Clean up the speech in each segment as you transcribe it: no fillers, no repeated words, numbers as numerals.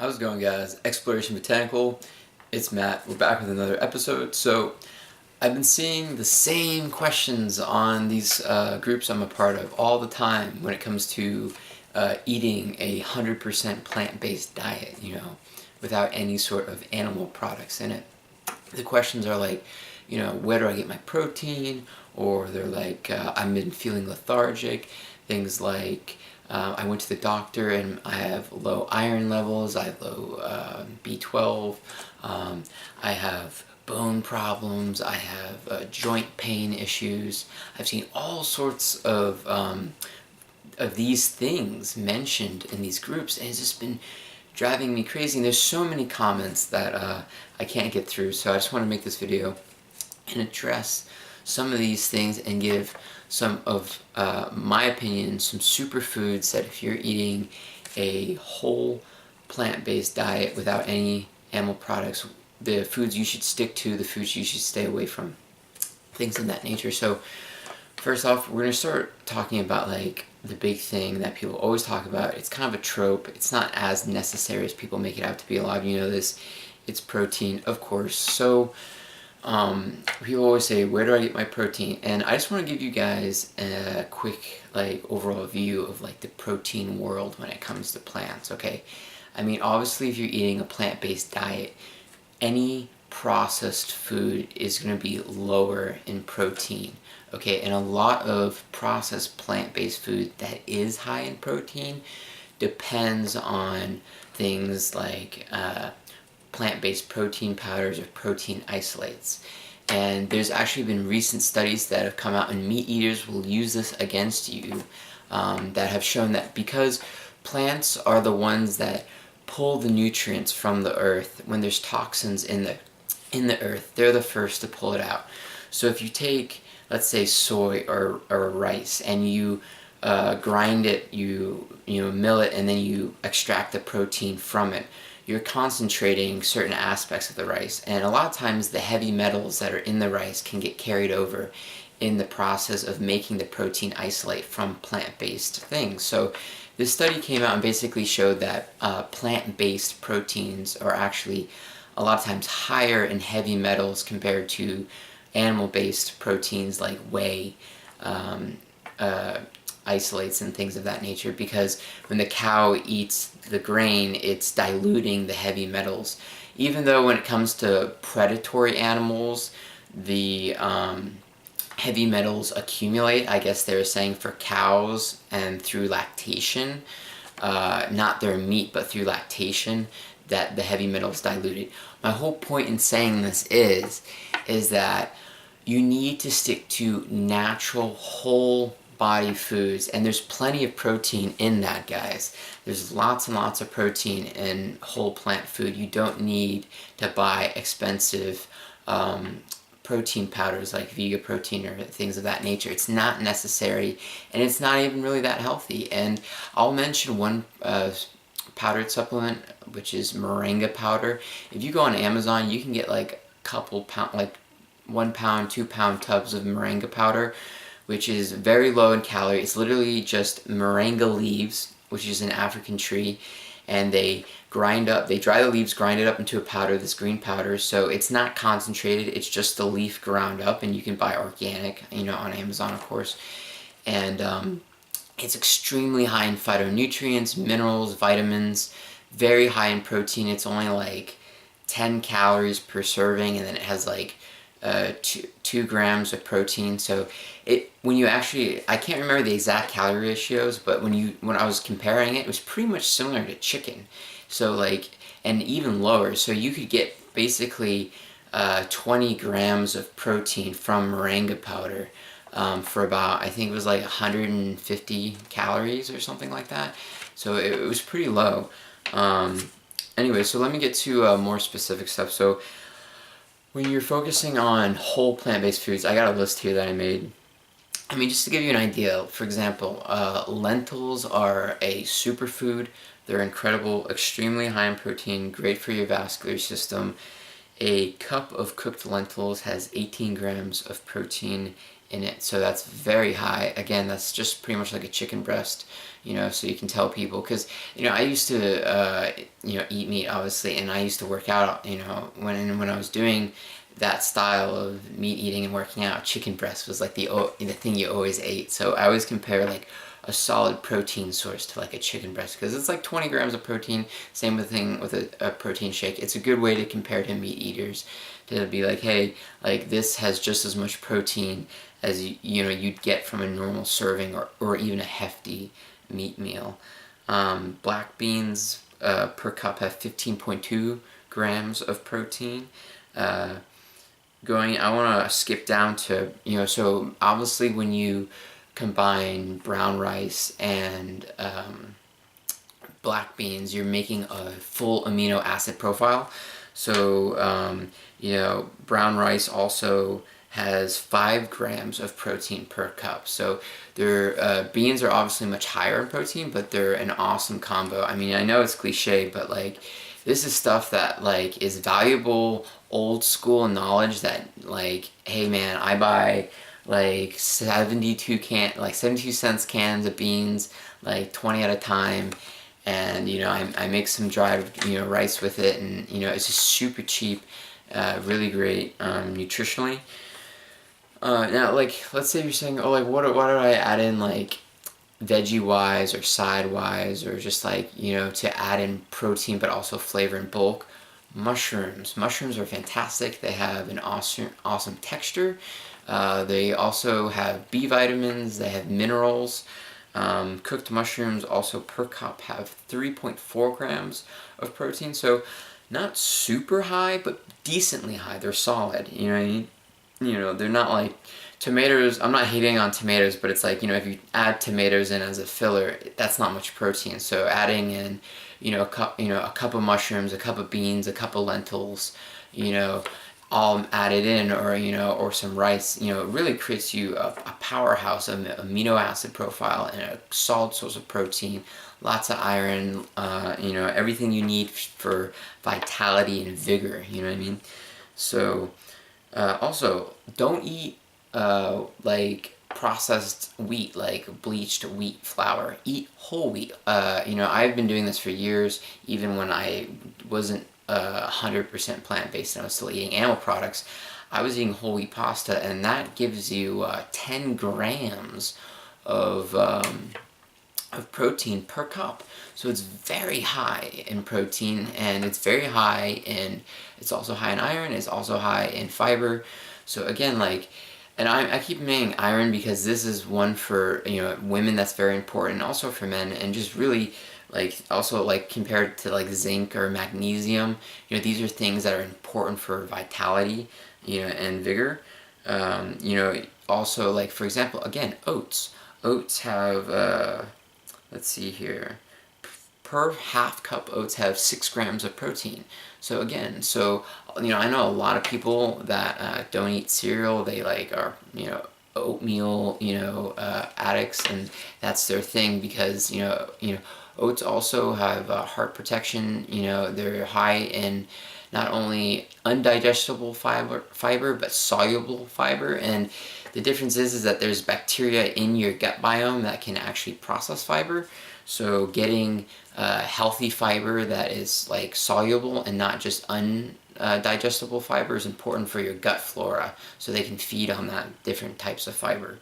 How's it going, guys? Exploration Botanical. It's Matt. We're back with another episode. So I've been seeing the same questions on these groups I'm a part of all the time when it comes to eating a 100% plant-based diet, without any sort of animal products in it. The questions are like, where do I get my protein? Or they're like, I've been feeling lethargic. Things like, I went to the doctor and I have low iron levels, I have low B12, I have bone problems, I have joint pain issues. I've seen all sorts of these things mentioned in these groups, and it's just been driving me crazy. And there's so many comments that I can't get through, so I just want to make this video and address some of these things and give some of my opinion, some superfoods that if you're eating a whole plant-based diet without any animal products, the foods you should stick to, the foods you should stay away from, things of that nature. So first off, we're going to start talking about like the big thing that people always talk about. It's kind of a trope. It's not as necessary as people make it out to be. A lot of you know this. It's protein, of course. So people always say, where do I get my protein? And I just want to give you guys a quick overall view of the protein world when it comes to plants, okay? I mean, obviously if you're eating a plant-based diet, any processed food is going to be lower in protein, okay? And a lot of processed plant-based food that is high in protein depends on things like plant-based protein powders or protein isolates. And there's actually been recent studies that have come out, and meat eaters will use this against you, that have shown that because plants are the ones that pull the nutrients from the earth when there's toxins in the earth, they're the first to pull it out. So if you take, let's say, soy or rice, and you grind it, you mill it, and then you extract the protein from it, you're concentrating certain aspects of the rice, and a lot of times the heavy metals that are in the rice can get carried over in the process of making the protein isolate from plant-based things. So this study came out and basically showed that plant-based proteins are actually a lot of times higher in heavy metals compared to animal-based proteins like whey, isolates and things of that nature, because when the cow eats the grain, it's diluting the heavy metals. Even though when it comes to predatory animals, the heavy metals accumulate, I guess they were saying, for cows and through lactation, not their meat, but through lactation, that the heavy metals diluted. My whole point in saying this is that you need to stick to natural, whole body foods, and there's plenty of protein in that, guys. There's lots and lots of protein in whole plant food. You don't need to buy expensive protein powders like Vega protein or things of that nature. It's not necessary, and it's not even really that healthy. And I'll mention one powdered supplement, which is moringa powder. If you go on Amazon, you can get like a couple pound, like 1 pound, 2 pound tubs of moringa powder, which is very low in calorie. It's literally just moringa leaves, which is an African tree, and they dry the leaves, grind it up into a powder, this green powder. So it's not concentrated, it's just the leaf ground up, and you can buy organic, on Amazon, of course. And it's extremely high in phytonutrients, minerals, vitamins, very high in protein. It's only like 10 calories per serving, and then it has like 2 grams of protein. So when you actually, I can't remember the exact calorie ratios, but when I was comparing it, it was pretty much similar to chicken. So and even lower. So you could get basically 20 grams of protein from moringa powder for about, I think it was like 150 calories or something like that. So it was pretty low. Anyway, so let me get to more specific stuff. So when you're focusing on whole plant-based foods, I got a list here that I made. I mean, just to give you an idea, for example, lentils are a superfood. They're incredible, extremely high in protein, great for your vascular system. A cup of cooked lentils has 18 grams of protein in it, so that's very high. Again, that's just pretty much like a chicken breast, you know, so you can tell people, because, you know, I used to, you know, eat meat, obviously, and I used to work out, you know, when I was doing that style of meat eating and working out, chicken breast was like the thing you always ate. So I always compare like a solid protein source to like a chicken breast, because it's like 20 grams of protein. Same thing with a protein shake. It's a good way to compare to meat eaters, to be like, hey, like this has just as much protein as you know you'd get from a normal serving, or even a hefty meat meal. Black beans per cup have 15.2 grams of protein. I want to skip down to, you know, so obviously when you combine brown rice and black beans, you're making a full amino acid profile. So, you know, brown rice also has 5 grams of protein per cup. So their beans are obviously much higher in protein, but they're an awesome combo. I mean, I know it's cliche, but like this is stuff that like is valuable old school knowledge that like, hey man, I buy like 72 cents cans of beans, like 20 at a time, and you know I make some dried, you know, rice with it, and you know it's just super cheap, really great nutritionally. Now, like, let's say you're saying, oh, like, what do I add in, like, veggie-wise or side-wise, or just, like, you know, to add in protein but also flavor in bulk? Mushrooms. Mushrooms are fantastic. They have an awesome texture. They also have B vitamins. They have minerals. Cooked mushrooms also per cup have 3.4 grams of protein. So not super high, but decently high. They're solid. You know what I mean? You know, they're not like tomatoes. I'm not hating on tomatoes, but it's like, you know, if you add tomatoes in as a filler, that's not much protein. So adding in, you know, a cup of mushrooms, a cup of beans, a cup of lentils, you know, all added in, or you know, or some rice, you know, it really creates you a powerhouse of amino acid profile and a solid source of protein, lots of iron, you know, everything you need for vitality and vigor. You know what I mean? So. Also, don't eat like processed wheat, like bleached wheat flour. Eat whole wheat. You know, I've been doing this for years, even when I wasn't 100% plant-based and I was still eating animal products. I was eating whole wheat pasta, and that gives you 10 grams of protein per cup. So it's very high in protein, and it's very high in, it's also high in iron, it's also high in fiber. So again, like, and I keep saying iron because this is one for, you know, women that's very important, also for men, and just really like also like compared to like zinc or magnesium, you know, these are things that are important for vitality, you know, and vigor. You know, also like for example, again, oats. Oats have let's see here, per half cup oats have 6 grams of protein. So again, so you know, I know a lot of people that don't eat cereal. They like are, you know, oatmeal, you know, addicts, and that's their thing, because you know oats also have heart protection. You know, they're high in not only undigestible fiber but soluble fiber, and the difference is that there's bacteria in your gut biome that can actually process fiber. So getting healthy fiber that is like soluble and not just undigestible fiber is important for your gut flora, so they can feed on that different types of fiber.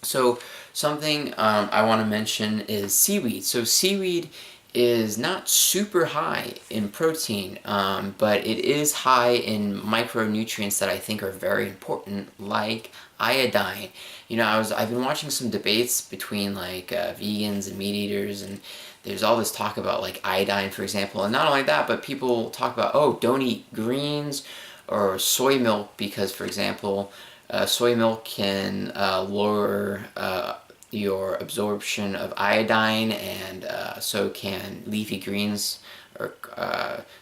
So something I want to mention is seaweed. So seaweed is not super high in protein, but it is high in micronutrients that I think are very important, like iodine. You know, I've been watching some debates between like vegans and meat eaters, and there's all this talk about like iodine, for example, and not only that, but people talk about, oh, don't eat greens or soy milk because, for example, soy milk can lower your absorption of iodine, and so can leafy greens, or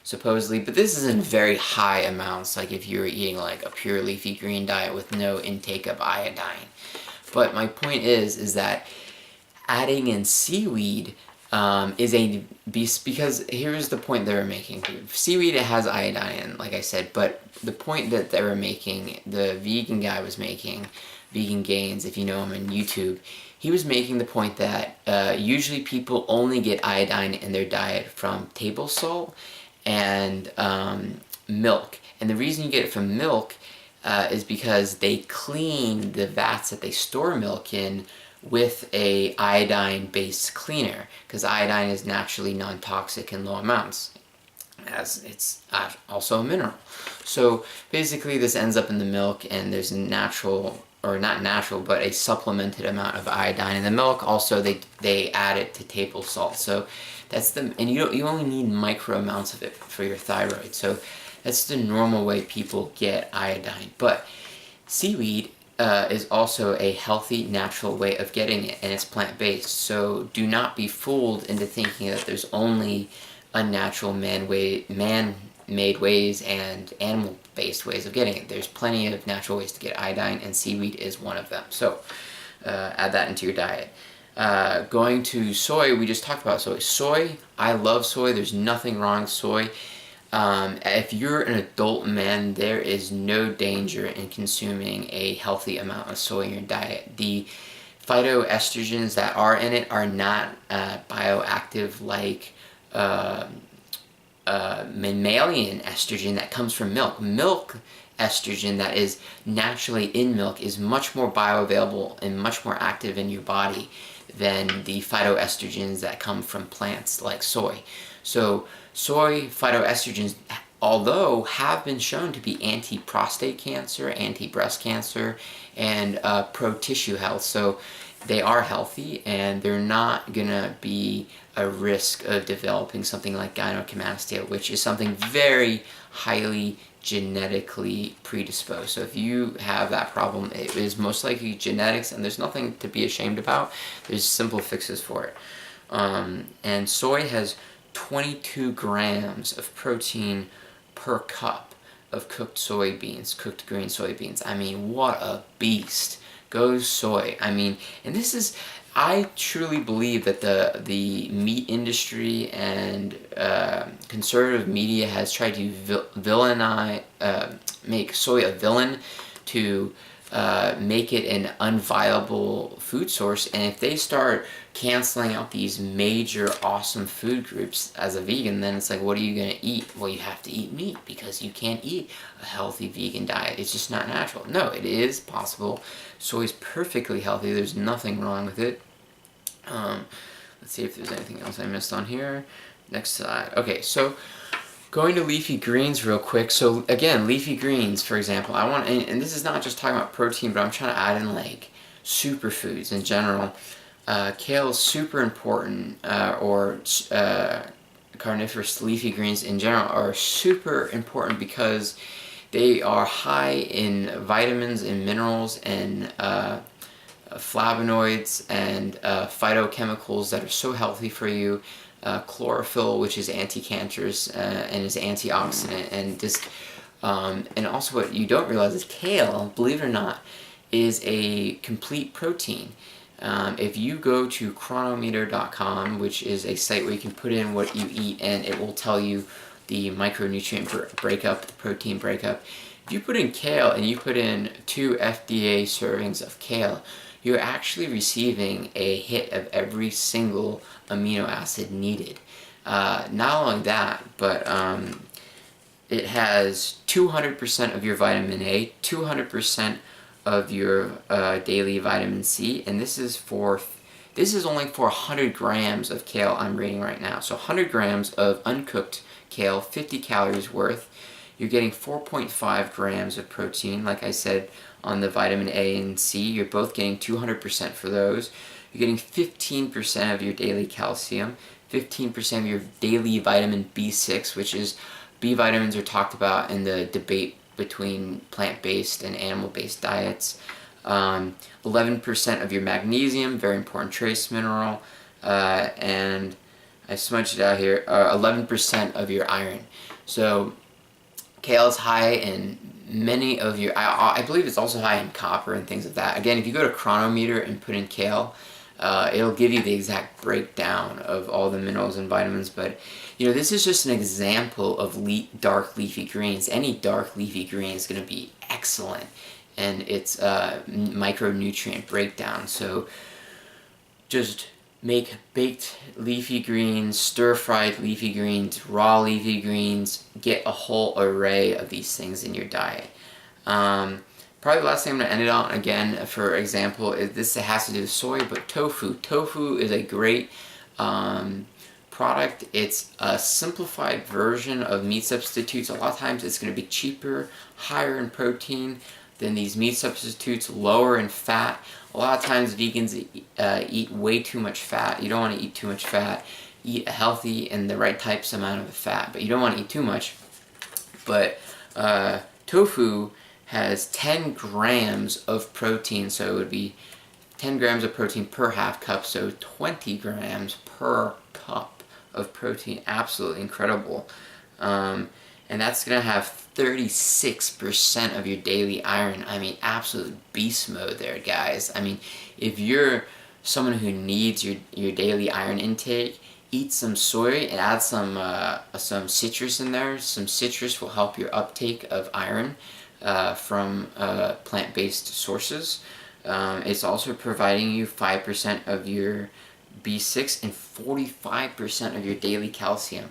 supposedly, but this is in very high amounts, like if you were eating like a pure leafy green diet with no intake of iodine. But my point is that adding in seaweed is a beast, because here's the point they were making. Seaweed, it has iodine in, like I said, but the point that they were making, the vegan guy was making, Vegan Gains, if you know him on YouTube, he was making the point that usually people only get iodine in their diet from table salt and milk. And the reason you get it from milk is because they clean the vats that they store milk in with a iodine-based cleaner, because iodine is naturally non-toxic in low amounts, as it's also a mineral. So basically this ends up in the milk, and there's a natural, or not natural, but a supplemented amount of iodine in the milk. Also they add it to table salt. So that's and you only need micro amounts of it for your thyroid. So that's the normal way people get iodine. But seaweed is also a healthy, natural way of getting it, and it's plant-based. So do not be fooled into thinking that there's only unnatural man-made ways and animal-based ways of getting it. There's plenty of natural ways to get iodine, and seaweed is one of them. So add that into your diet. Going to soy, we just talked about soy. Soy, I love soy. There's nothing wrong with soy. If you're an adult man, there is no danger in consuming a healthy amount of soy in your diet. The phytoestrogens that are in it are not bioactive like mammalian estrogen that comes from milk. Milk estrogen that is naturally in milk is much more bioavailable and much more active in your body than the phytoestrogens that come from plants like soy. So soy phytoestrogens, although have been shown to be anti-prostate cancer, anti-breast cancer, and pro-tissue health, so they are healthy, and they're not gonna be a risk of developing something like gynecomastia, which is something very highly genetically predisposed. So if you have that problem, it is most likely genetics, and there's nothing to be ashamed about. There's simple fixes for it. And soy has 22 grams of protein per cup of cooked soybeans, cooked green soybeans. I mean, what a beast. Go soy. I mean, and this is, I truly believe that the meat industry and conservative media has tried to villainize, make soy a villain to make it an unviable food source. And if they start canceling out these major awesome food groups as a vegan, then it's like, what are you going to eat? Well, you have to eat meat, because you can't eat a healthy vegan diet. It's just not natural. No, it is possible. Soy is perfectly healthy. There's nothing wrong with it. Let's see if there's anything else I missed on here. Next slide. Okay, so going to leafy greens real quick. So again, leafy greens, for example, I want, and this is not just talking about protein, but I'm trying to add in like superfoods in general. Kale is super important, or carnivorous leafy greens in general are super important because they are high in vitamins and minerals and flavonoids and phytochemicals that are so healthy for you. Chlorophyll, which is anti-cancerous and is antioxidant, and just and also what you don't realize is kale, believe it or not, is a complete protein. If you go to chronometer.com, which is a site where you can put in what you eat and it will tell you the micronutrient breakup, the protein breakup. If you put in kale and you put in 2 FDA servings of kale, you're actually receiving a hit of every single amino acid needed. Not only that, but it has 200% of your vitamin A, 200% of your daily vitamin C, and this is only for 100 grams of kale I'm reading right now. So 100 grams of uncooked kale, 50 calories worth. You're getting 4.5 grams of protein, like I said, on the vitamin A and C. You're both getting 200% for those. You're getting 15% of your daily calcium, 15% of your daily vitamin B6, which is, B vitamins are talked about in the debate between plant-based and animal-based diets. 11% of your magnesium, very important trace mineral, and I smudged it out here, 11% of your iron. So kale is high in many of your, I believe it's also high in copper and things like that. Again, if you go to Chronometer and put in kale, it'll give you the exact breakdown of all the minerals and vitamins. But this is just an example of dark leafy greens. Any dark leafy green is going to be excellent, and it's micronutrient breakdown. So just make baked leafy greens, stir-fried leafy greens, raw leafy greens. Get a whole array of these things in your diet. Probably the last thing I'm going to end it on, again, for example, is this has to do with soy, but tofu. Tofu is a great product. It's a simplified version of meat substitutes. A lot of times it's going to be cheaper, higher in protein than these meat substitutes, lower in fat. A lot of times vegans eat way too much fat. You don't want to eat too much fat. Eat healthy and the right types amount of fat, but you don't want to eat too much. But tofu has 10 grams of protein, so it would be 10 grams of protein per half cup, so 20 grams per cup of protein. Absolutely incredible. And that's going to have 36% of your daily iron. I mean, absolute beast mode there, guys. I mean, if you're someone who needs your daily iron intake, eat some soy and add some citrus in there. Some citrus will help your uptake of iron from plant-based sources. It's also providing you 5% of your B6 and 45% of your daily calcium.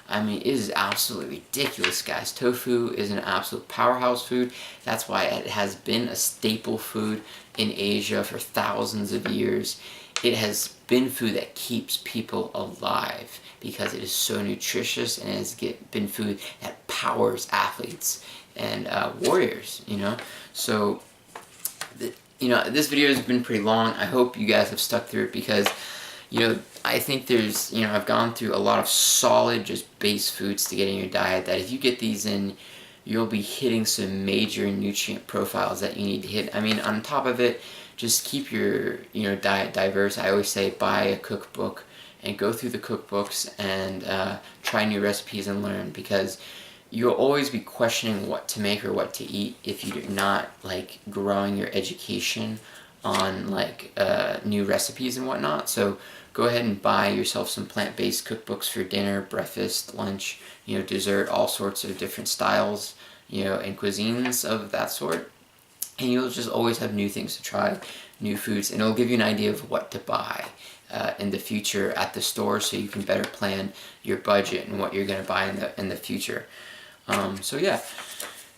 I mean, it is absolutely ridiculous, guys. Tofu is an absolute powerhouse food. That's why it has been a staple food in Asia for thousands of years. It has been food that keeps people alive because it is so nutritious, and it has been food that powers athletes and warriors, So, this video has been pretty long. I hope you guys have stuck through it because, I think there's, I've gone through a lot of solid, just base foods to get in your diet that if you get these in, you'll be hitting some major nutrient profiles that you need to hit. I mean, on top of it, just keep your, diet diverse. I always say buy a cookbook and go through the cookbooks and try new recipes and learn, because you'll always be questioning what to make or what to eat if you're not growing your education on new recipes and whatnot. So go ahead and buy yourself some plant-based cookbooks for dinner, breakfast, lunch, dessert, all sorts of different styles, and cuisines of that sort. And you'll just always have new things to try, new foods, and it'll give you an idea of what to buy in the future at the store, so you can better plan your budget and what you're going to buy in the future. So yeah,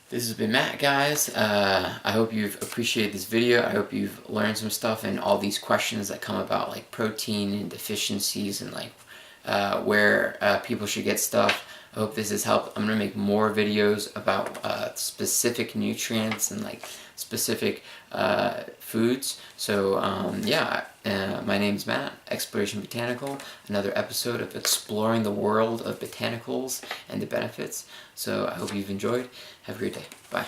this has been Matt, guys. I hope you've appreciated this video. I hope you've learned some stuff and all these questions that come about, protein and deficiencies and where people should get stuff. I hope this has helped. I'm going to make more videos about specific nutrients and specific foods. So yeah, my name's Matt, Exploration Botanical, another episode of exploring the world of botanicals and the benefits. So I hope you've enjoyed. Have a great day. Bye.